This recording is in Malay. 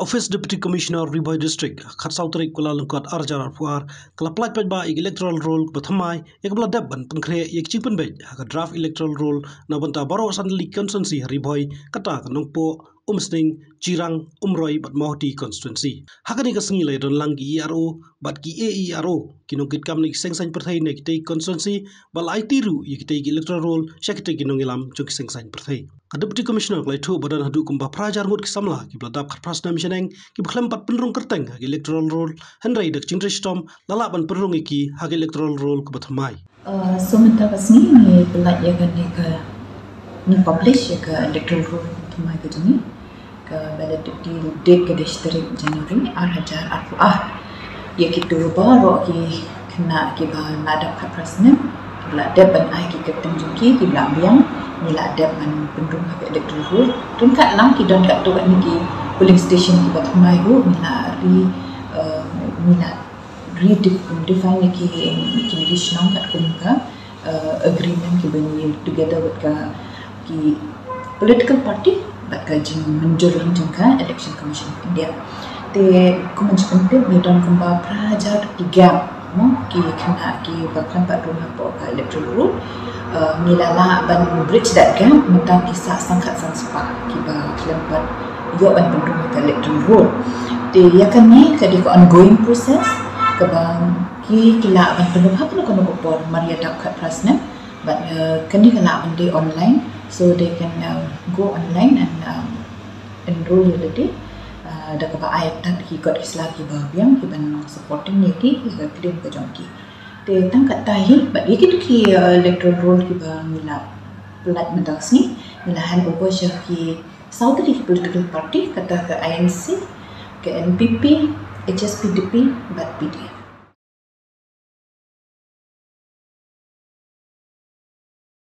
Office Deputy Commissioner Riboy District Khatsautri Kuala Lungkot Arjar Fuar Kalaplaj Pajba electoral roll Bathamai Yakabla Debban Pankre Yakchipan Bej draft electoral roll Nabanta Baro Sandli Constituency Riboy Katak Nongpo Umsning Jirang Umroy Bat Mohti Constituency Hakani Kasingi Lai Don Langi ERO Bat Ki AERO Kinongkit Kamnik Sengsain Perthai Nekitei Constituency Bal Aitiru Yakitei electoral roll Shakitei Kinongilam Chuk Sengsain Perthai Deputy Commissioner Klai Thu Badan Hadu Kumba Prajar Ngut Kisamla Ki Bladap Khatprasna Mishaneng Ki Bkhlem Pat Penrung Kerteng Hagi Electoral Roll Henry Dak Chintrishtom Lalaban Penrung Iki Hagi Electoral Roll Kubathamai Sementara pasni ni pelat ya kan ni publish ya ke Electoral Roll Kubathamai ke jani ke pada di date ke 10 Januari Arhajar Arfuah ya kitu baru ki kena ki ba nadap Khatprasna la deban ai ki keteng jungki ki bla biang nila deban pendung ke Electoral Roll tun kat lang ki don kat tu kat ni polling station ki Bathamai ru nila redefine ki condition kat kumka agreement ki bani together with ki political party bat ka jing menjuring jangka election commission of India te kumanjkan te ni don kumba prajar ki gap mo ki kena ki baklan pat rumah po ka Electoral Roll nilala ban bridge that gap mentang kisah sangkat sang sepak ki ba kelempat yo ban pendung ka Electoral Roll te yakan ni ka di ongoing process ke bang ki kila ban pendung hak no kono por Maria Dak Khatprasna but kani kala ban di online so they can go online and enroll already da ka ba ayat tak ki got kisla ki ba biang ki ban supporting ni ki claim ka jongki te tangkat tahil but ye ki Electoral Roll ki ba mila plat medas ni mila hand over syah ki Southern political party kata ke INC ke NPP HSPDP bat PDF